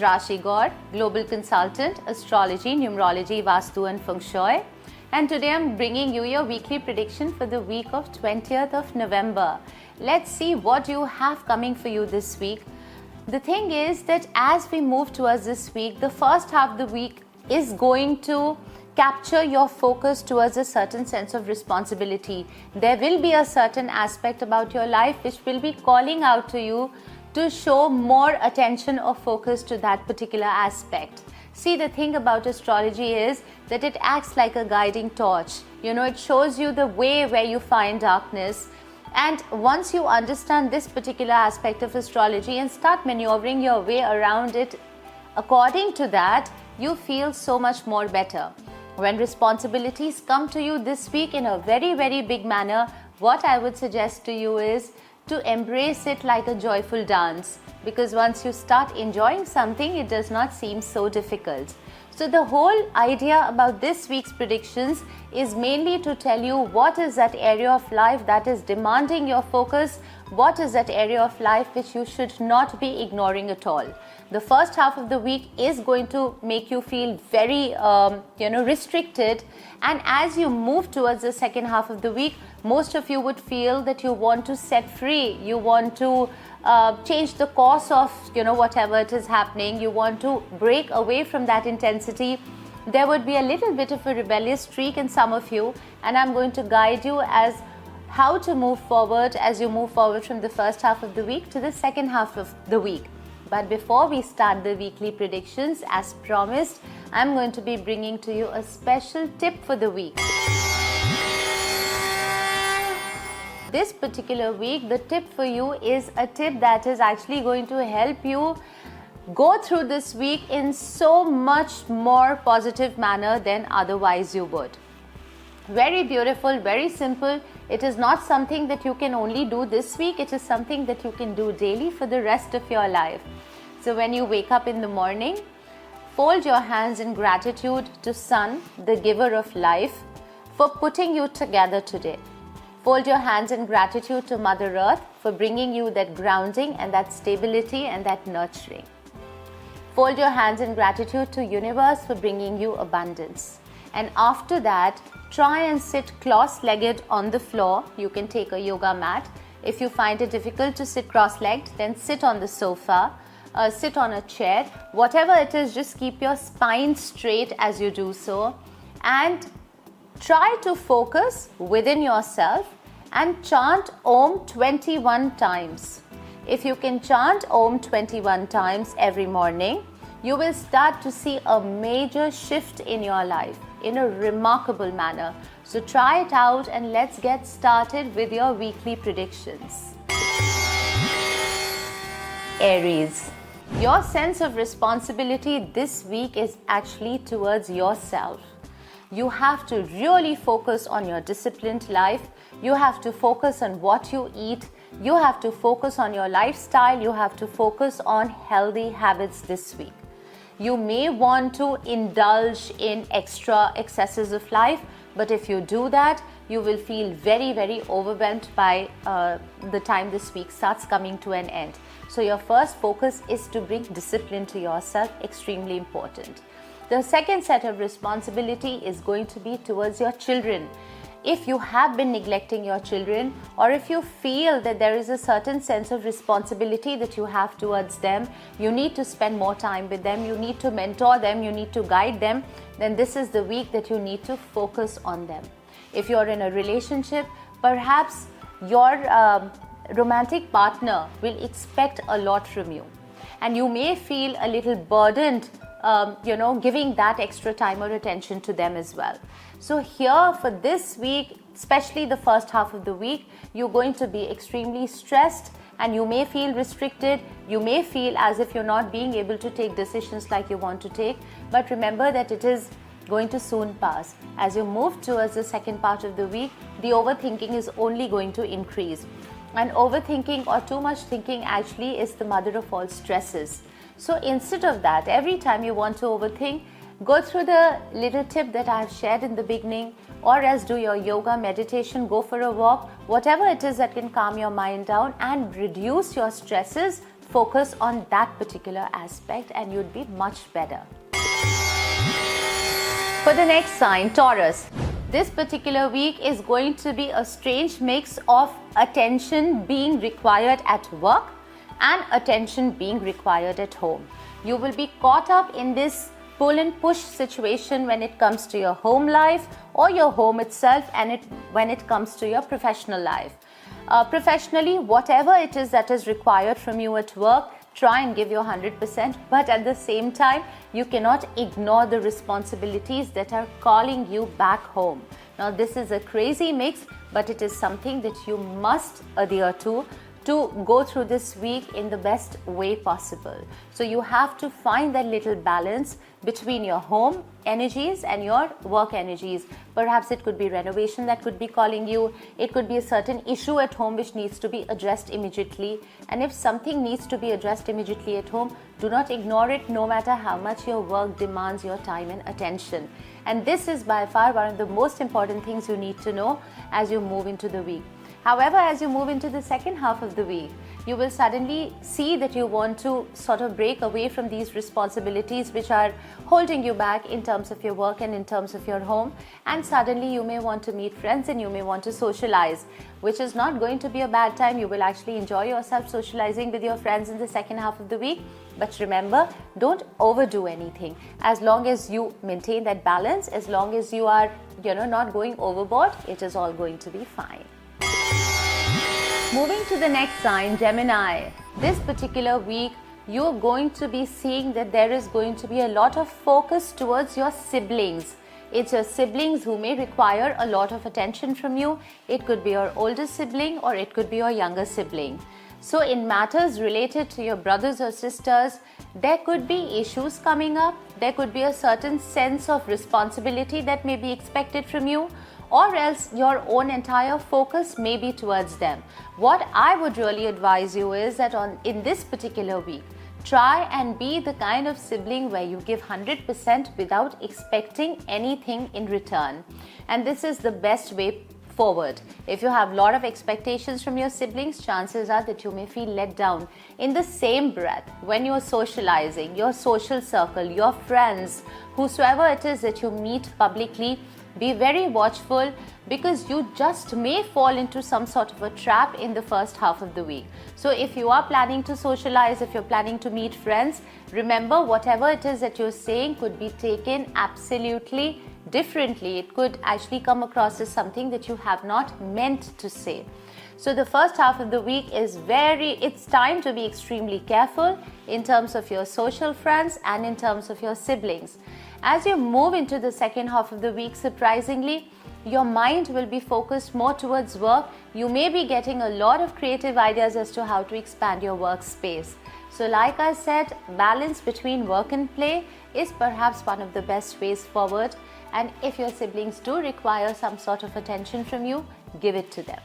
Rashi Gaur, Global Consultant, Astrology, Numerology, Vastu and Feng Shui. And today I'm bringing you your weekly prediction for the week of 20th of November. Let's see what you have coming for you this week. The thing is that as we move towards this week, the first half of the week is going to capture your focus towards a certain sense of responsibility. There will be a certain aspect about your life which will be calling out to you to show more attention or focus to that particular aspect. See, the thing about astrology is that it acts like a guiding torch. It shows you the way where you find darkness. And once you understand this particular aspect of astrology and start maneuvering your way around it according to that, you feel so much more better. When responsibilities come to you this week in a very, very big manner, what I would suggest to you is to embrace it like a joyful dance, because once you start enjoying something, it does not seem so difficult. So the whole idea about this week's predictions is mainly to tell you what is that area of life that is demanding your focus, what is that area of life which you should not be ignoring at all. The first half of the week is going to make you feel very restricted, and as you move towards the second half of the week, most of you would feel that you want to set free, you want to change the course of whatever it is happening, you want to break away from that intensity. There would be a little bit of a rebellious streak in some of you, and I'm going to guide you as how to move forward as you move forward from the first half of the week to the second half of the week. But before we start the weekly predictions, as promised, I'm going to be bringing to you a special tip for the week. This particular week, the tip for you is a tip that is actually going to help you go through this week in so much more positive manner than otherwise you would. Very beautiful, very simple. It is not something that you can only do this week. It is something that you can do daily for the rest of your life. So when you wake up in the morning, fold your hands in gratitude to Sun, the giver of life, for putting you together today. Fold your hands in gratitude to Mother Earth for bringing you that grounding and that stability and that nurturing. Fold your hands in gratitude to Universe for bringing you abundance. And after that, try and sit cross-legged on the floor. You can take a yoga mat. If you find it difficult to sit cross-legged, then sit on the sofa, sit on a chair. Whatever it is, just keep your spine straight as you do so. And try to focus within yourself and chant Om 21 times. If you can chant Om 21 times every morning, you will start to see a major shift in your life in a remarkable manner. So try it out and let's get started with your weekly predictions. Aries. Your sense of responsibility this week is actually towards yourself. You have to really focus on your disciplined life. You have to focus on what you eat. You have to focus on your lifestyle. You have to focus on healthy habits this week. You may want to indulge in extra excesses of life, but if you do that, you will feel very, very overwhelmed by the time this week starts coming to an end. So your first focus is to bring discipline to yourself, extremely important. The second set of responsibility is going to be towards your children. If you have been neglecting your children, or if you feel that there is a certain sense of responsibility that you have towards them, you need to spend more time with them, you need to mentor them, you need to guide them, then this is the week that you need to focus on them. If you're in a relationship, perhaps your romantic partner will expect a lot from you, and you may feel a little burdened giving that extra time or attention to them as well. So here for this week, especially the first half of the week, you're going to be extremely stressed and you may feel restricted. You may feel as if you're not being able to take decisions like you want to take. But remember that it is going to soon pass. As you move towards the second part of the week, the overthinking is only going to increase. And overthinking or too much thinking actually is the mother of all stresses. So instead of that, every time you want to overthink, go through the little tip that I have shared in the beginning, or else do your yoga, meditation, go for a walk, whatever it is that can calm your mind down and reduce your stresses focus on that particular aspect and you'd be much better. For the next sign, Taurus. This particular week is going to be a strange mix of attention being required at work and attention being required at home. You will be caught up in this pull and push situation when it comes to your home life or your home itself, and when it comes to your professional life. Professionally, whatever it is that is required from you at work, try and give your 100%, but at the same time, you cannot ignore the responsibilities that are calling you back home. Now, this is a crazy mix, but it is something that you must adhere to go through this week in the best way possible. So you have to find that little balance between your home energies and your work energies. Perhaps it could be renovation that could be calling you. It could be a certain issue at home which needs to be addressed immediately. And if something needs to be addressed immediately at home, do not ignore it, no matter how much your work demands your time and attention. And this is by far one of the most important things you need to know as you move into the week. However, as you move into the second half of the week, you will suddenly see that you want to sort of break away from these responsibilities which are holding you back in terms of your work and in terms of your home. And suddenly you may want to meet friends and you may want to socialize, which is not going to be a bad time. You will actually enjoy yourself socializing with your friends in the second half of the week. But remember, don't overdo anything. As long as you maintain that balance, as long as you are, not going overboard, it is all going to be fine. Moving to the next sign, Gemini. This particular week, you're going to be seeing that there is going to be a lot of focus towards your siblings. It's your siblings who may require a lot of attention from you. It could be your older sibling or it could be your younger sibling. So in matters related to your brothers or sisters, there could be issues coming up. There could be a certain sense of responsibility that may be expected from you, or else your own entire focus may be towards them. What I would really advise you is that in this particular week, try and be the kind of sibling where you give 100% without expecting anything in return. And this is the best way forward. If you have a lot of expectations from your siblings, chances are that you may feel let down. In the same breath, when you're socializing, your social circle, your friends, whosoever it is that you meet publicly, be very watchful, because you just may fall into some sort of a trap in the first half of the week. So if you are planning to socialize, if you're planning to meet friends, remember whatever it is that you're saying could be taken absolutely differently. It could actually come across as something that you have not meant to say. So the first half of the week it's time to be extremely careful in terms of your social friends and in terms of your siblings. As you move into the second half of the week, surprisingly, your mind will be focused more towards work. You may be getting a lot of creative ideas as to how to expand your workspace. So like I said, balance between work and play is perhaps one of the best ways forward. And if your siblings do require some sort of attention from you, give it to them.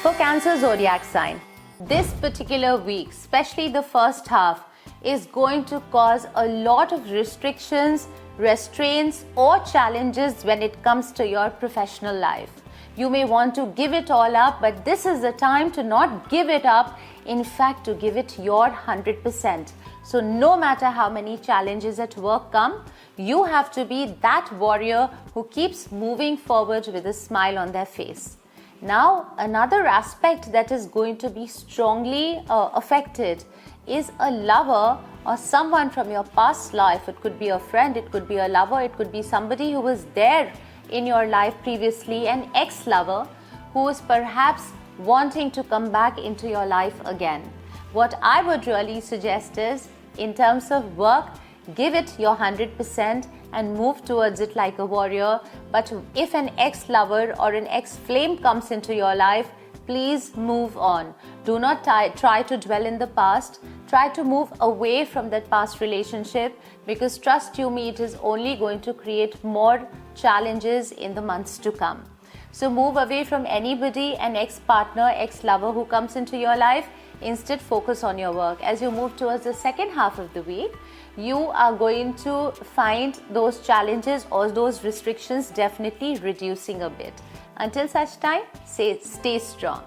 For Cancer zodiac sign, this particular week, especially the first half, is going to cause a lot of restrictions, restraints, or challenges when it comes to your professional life. You may want to give it all up, but this is the time to not give it up. In fact, to give it your 100%. So no matter how many challenges at work come, you have to be that warrior who keeps moving forward with a smile on their face. Now, another aspect that is going to be strongly affected is a lover or someone from your past life. It could be a friend, it could be a lover, it could be somebody who was there in your life previously, an ex-lover who is perhaps wanting to come back into your life again. What I would really suggest is, in terms of work, give it your 100% and move towards it like a warrior. But if an ex-lover or an ex-flame comes into your life, please move on. Do not try to dwell in the past. Try to move away from that past relationship, because trust you me, it is only going to create more challenges in the months to come. So move away from anybody, an ex-partner, ex-lover who comes into your life. Instead, focus on your work. As you move towards the second half of the week, you are going to find those challenges or those restrictions definitely reducing a bit. Until such time, stay strong.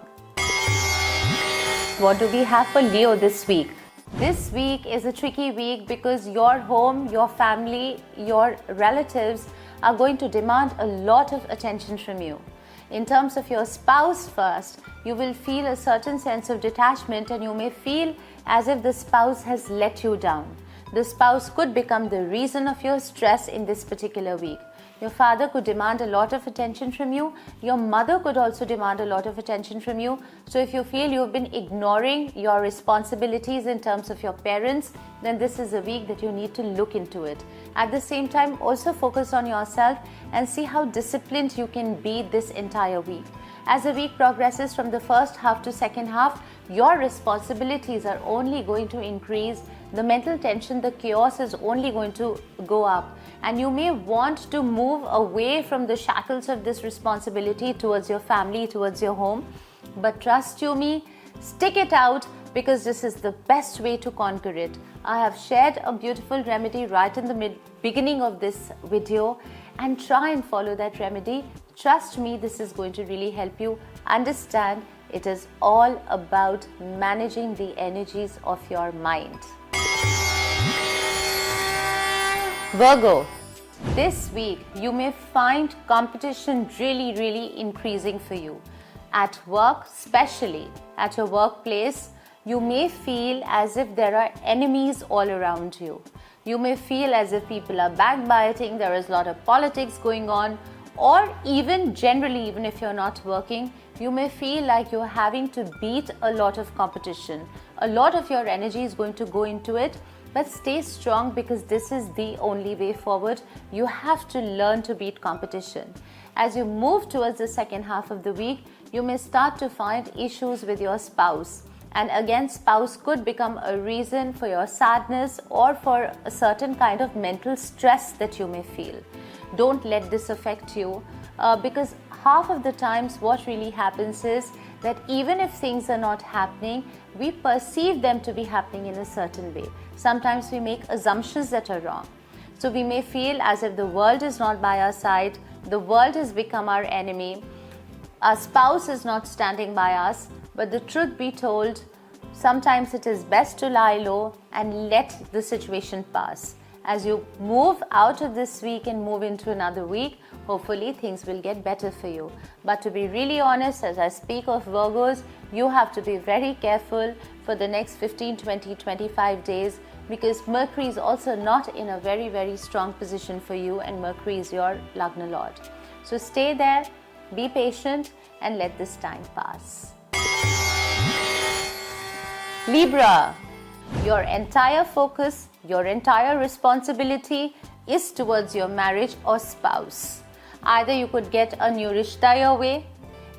Next, what do we have for Leo this week? This week is a tricky week because your home, your family, your relatives are going to demand a lot of attention from you. In terms of your spouse first, you will feel a certain sense of detachment and you may feel as if the spouse has let you down. The spouse could become the reason of your stress in this particular week. Your father could demand a lot of attention from you. Your mother could also demand a lot of attention from you. So if you feel you've been ignoring your responsibilities in terms of your parents, then this is a week that you need to look into it. At the same time, also focus on yourself and see how disciplined you can be this entire week. As the week progresses from the first half to second half, your responsibilities are only going to increase. The mental tension, the chaos is only going to go up. And you may want to move away from the shackles of this responsibility towards your family, towards your home. But trust you me, stick it out because this is the best way to conquer it. I have shared a beautiful remedy right in the beginning of this video, and try and follow that remedy. Trust me, this is going to really help you understand it is all about managing the energies of your mind. Virgo, this week you may find competition really increasing for you. At work, especially at your workplace, you may feel as if there are enemies all around you. You may feel as if people are backbiting, there is a lot of politics going on, or even generally, even if you're not working, you may feel like you're having to beat a lot of competition. A lot of your energy is going to go into it, but stay strong because this is the only way forward. You have to learn to beat competition. As you move towards the second half of the week, you may start to find issues with your spouse. And again, spouse could become a reason for your sadness or for a certain kind of mental stress that you may feel. Don't let this affect you because half of the times what really happens is that even if things are not happening, we perceive them to be happening in a certain way. Sometimes we make assumptions that are wrong. So we may feel as if the world is not by our side, the world has become our enemy, our spouse is not standing by us. But the truth be told, sometimes it is best to lie low and let the situation pass. As you move out of this week and move into another week, hopefully things will get better for you. But to be really honest, as I speak of Virgos, you have to be very careful for the next 15, 20, 25 days because Mercury is also not in a very strong position for you, and Mercury is your Lagna Lord. So stay there, be patient and let this time pass. Libra, your entire focus, your entire responsibility is towards your marriage or spouse. Either you could get a new rishta your way,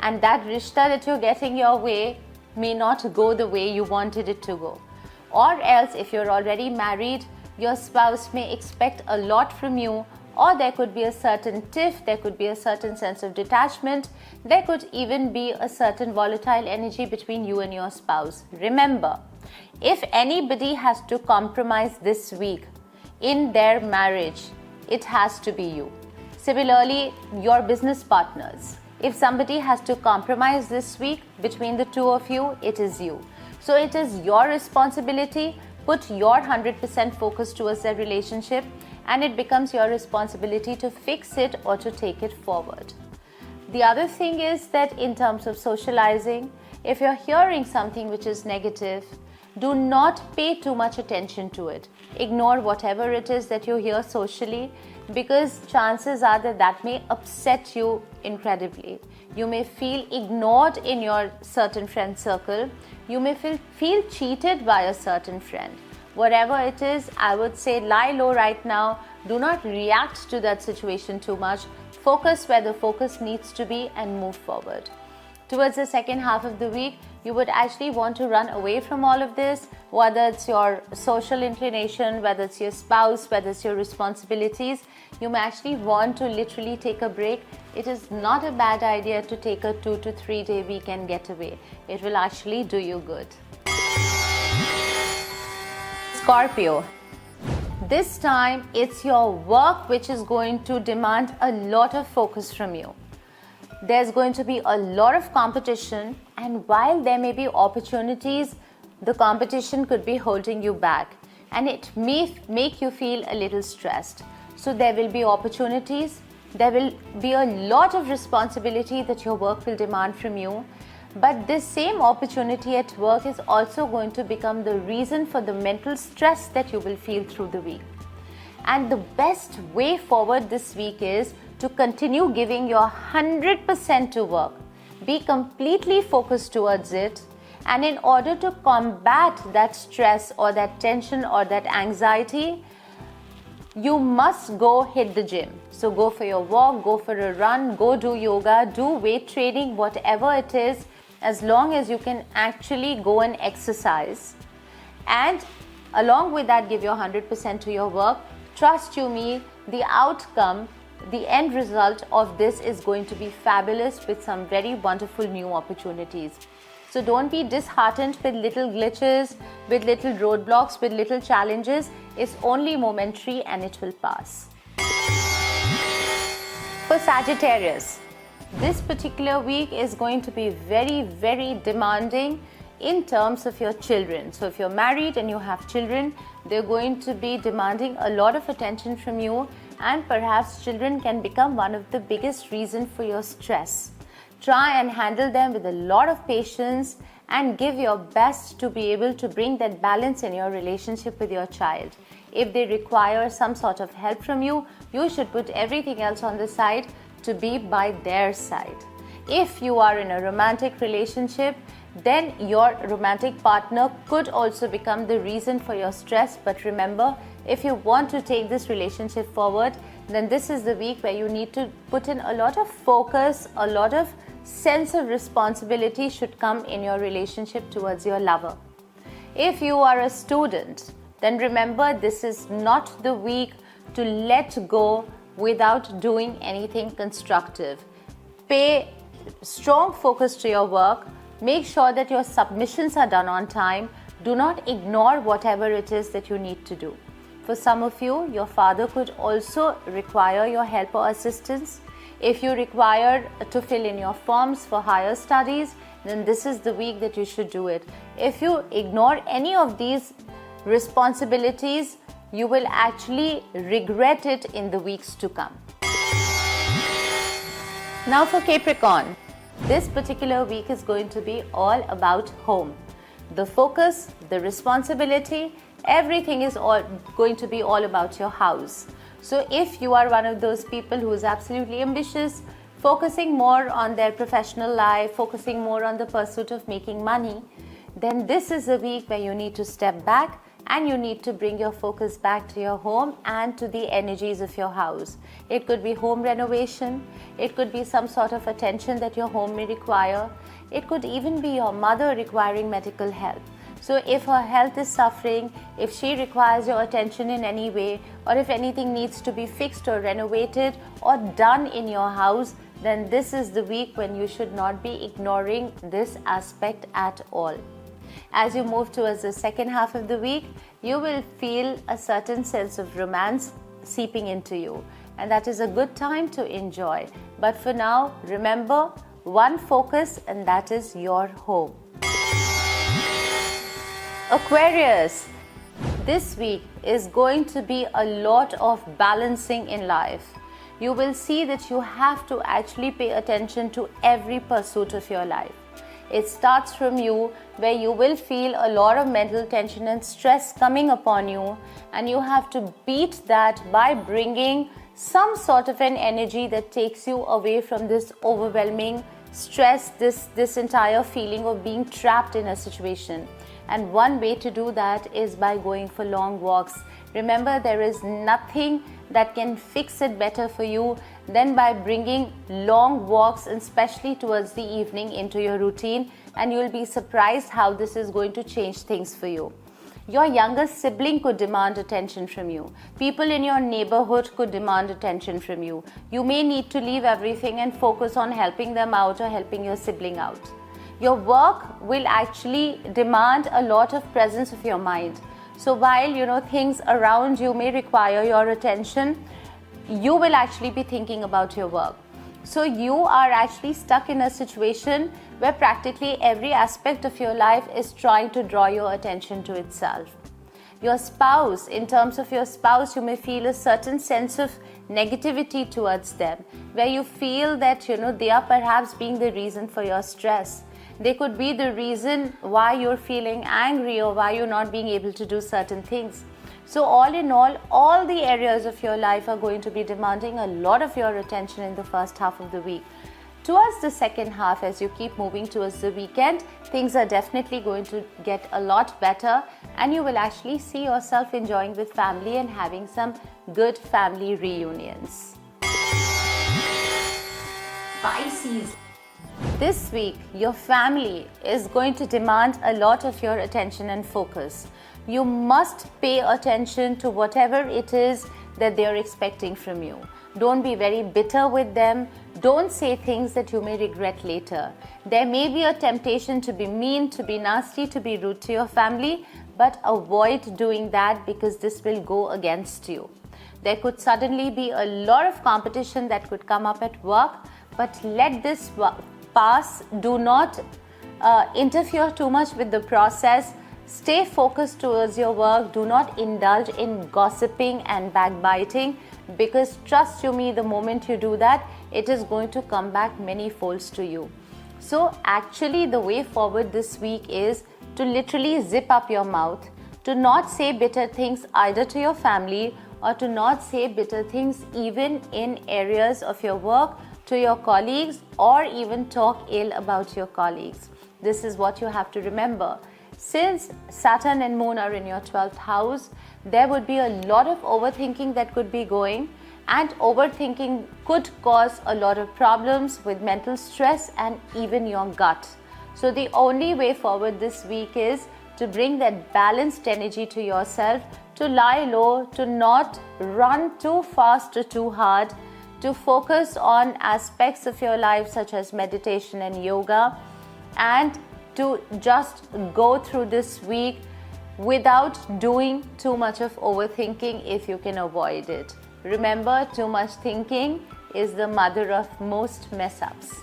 and that rishta that you're getting your way may not go the way you wanted it to go. Or else, if you're already married, your spouse may expect a lot from you, or there could be a certain tiff, there could be a certain sense of detachment, there could even be a certain volatile energy between you and your spouse. Remember, if anybody has to compromise this week in their marriage, it has to be you. Similarly, your business partners. If somebody has to compromise this week between the two of you, it is you. So it is your responsibility. Put your 100% focus towards their relationship, and it becomes your responsibility to fix it or to take it forward. The other thing is that in terms of socializing, if you're hearing something which is negative, do not pay too much attention to it. Ignore whatever it is that you hear socially, because chances are that that may upset you incredibly. You may feel ignored in your certain friend circle. You may feel cheated by a certain friend. Whatever it is, I would say lie low right now. Do not react to that situation too much. Focus where the focus needs to be and move forward. Towards the second half of the week, you would actually want to run away from all of this, whether it's your social inclination, whether it's your spouse, whether it's your responsibilities. You may actually want to literally take a break. It is not a bad idea to take a 2 to 3 day weekend getaway. It will actually do you good. Scorpio, this time it's your work which is going to demand a lot of focus from you. There's going to be a lot of competition, and while there may be opportunities, the competition could be holding you back, and it may make you feel a little stressed. So there will be opportunities, there will be a lot of responsibility that your work will demand from you, but this same opportunity at work is also going to become the reason for the mental stress that you will feel through the week. And the best way forward this week is to continue giving your 100% to work. Be completely focused towards it, and in order to combat that stress or that tension or that anxiety, you must go hit the gym. So go for your walk, go for a run, go do yoga, do weight training, whatever it is, as long as you can actually go and exercise. And along with that, give your 100% to your work. Trust you me, the outcome, the end result of this is going to be fabulous with some very wonderful new opportunities. So don't be disheartened with little glitches, with little roadblocks, with little challenges. It's only momentary and it will pass. For Sagittarius, this particular week is going to be very, very demanding in terms of your children. So if you're married and you have children, they're going to be demanding a lot of attention from you, and perhaps children can become one of the biggest reasons for your stress. Try and handle them with a lot of patience and give your best to be able to bring that balance in your relationship with your child. If they require some sort of help from you, you should put everything else on the side to be by their side. If you are in a romantic relationship, then your romantic partner could also become the reason for your stress. But remember, if you want to take this relationship forward, then this is the week where you need to put in a lot of focus, a lot of sense of responsibility should come in your relationship towards your lover. If you are a student, then remember this is not the week to let go without doing anything constructive. Pay strong focus to your work. Make sure that your submissions are done on time. Do not ignore whatever it is that you need to do. For some of you, your father could also require your help or assistance. If you require to fill in your forms for higher studies, then this is the week that you should do it. If you ignore any of these responsibilities, you will actually regret it in the weeks to come. Now for Capricorn, this particular week is going to be all about home. The focus, the responsibility, everything is all going to be all about your house. So if you are one of those people who is absolutely ambitious, focusing more on their professional life, focusing more on the pursuit of making money, then this is a week where you need to step back and you need to bring your focus back to your home and to the energies of your house. It could be home renovation, it could be some sort of attention that your home may require, it could even be your mother requiring medical help. So if her health is suffering, if she requires your attention in any way, or if anything needs to be fixed or renovated or done in your house, then this is the week when you should not be ignoring this aspect at all. As you move towards the second half of the week, you will feel a certain sense of romance seeping into you, and that is a good time to enjoy. But for now, remember one focus, and that is your home. Aquarius, this week is going to be a lot of balancing in life. You will see that you have to actually pay attention to every pursuit of your life. It starts from you, where you will feel a lot of mental tension and stress coming upon you, and you have to beat that by bringing some sort of an energy that takes you away from this overwhelming stress, this entire feeling of being trapped in a situation. And one way to do that is by going for long walks. Remember, there is nothing that can fix it better for you than by bringing long walks, and especially towards the evening, into your routine, and you will be surprised how this is going to change things for you. Your younger sibling could demand attention from you. People in your neighborhood could demand attention from you. You may need to leave everything and focus on helping them out or helping your sibling out. Your work will actually demand a lot of presence of your mind. So while things around you may require your attention, you will actually be thinking about your work. So you are actually stuck in a situation where practically every aspect of your life is trying to draw your attention to itself. Your spouse, in terms of your spouse, you may feel a certain sense of negativity towards them, where you feel that they are perhaps being the reason for your stress. They could be the reason why you're feeling angry or why you're not being able to do certain things. So all in all the areas of your life are going to be demanding a lot of your attention in the first half of the week. Towards the second half, as you keep moving towards the weekend, things are definitely going to get a lot better, and you will actually see yourself enjoying with family and having some good family reunions. Pisces. This week, your family is going to demand a lot of your attention and focus. You must pay attention to whatever it is that they are expecting from you. Don't be very bitter with them. Don't say things that you may regret later. There may be a temptation to be mean, to be nasty, to be rude to your family, but avoid doing that because this will go against you. There could suddenly be a lot of competition that could come up at work, but let this pass. Do not interfere too much with the process. Stay focused towards your work. Do not indulge in gossiping and backbiting, because trust you me, the moment you do that, it is going to come back many folds to you. So actually the way forward this week is to literally zip up your mouth, to not say bitter things either to your family or to not say bitter things even in areas of your work to your colleagues, or even talk ill about your colleagues. This is what you have to remember. Since Saturn and Moon are in your 12th house, there would be a lot of overthinking that could be going, and overthinking could cause a lot of problems with mental stress and even your gut. So the only way forward this week is to bring that balanced energy to yourself, to lie low, to not run too fast or too hard, to focus on aspects of your life such as meditation and yoga, and to just go through this week without doing too much of overthinking if you can avoid it. Remember, too much thinking is the mother of most mess-ups.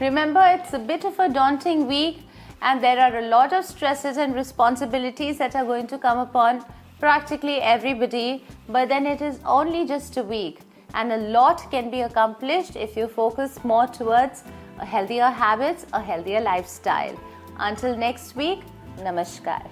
Remember, it's a bit of a daunting week, and there are a lot of stresses and responsibilities that are going to come upon practically everybody, but then it is only just a week, and a lot can be accomplished if you focus more towards healthier habits, a healthier lifestyle. Until next week, Namaskar.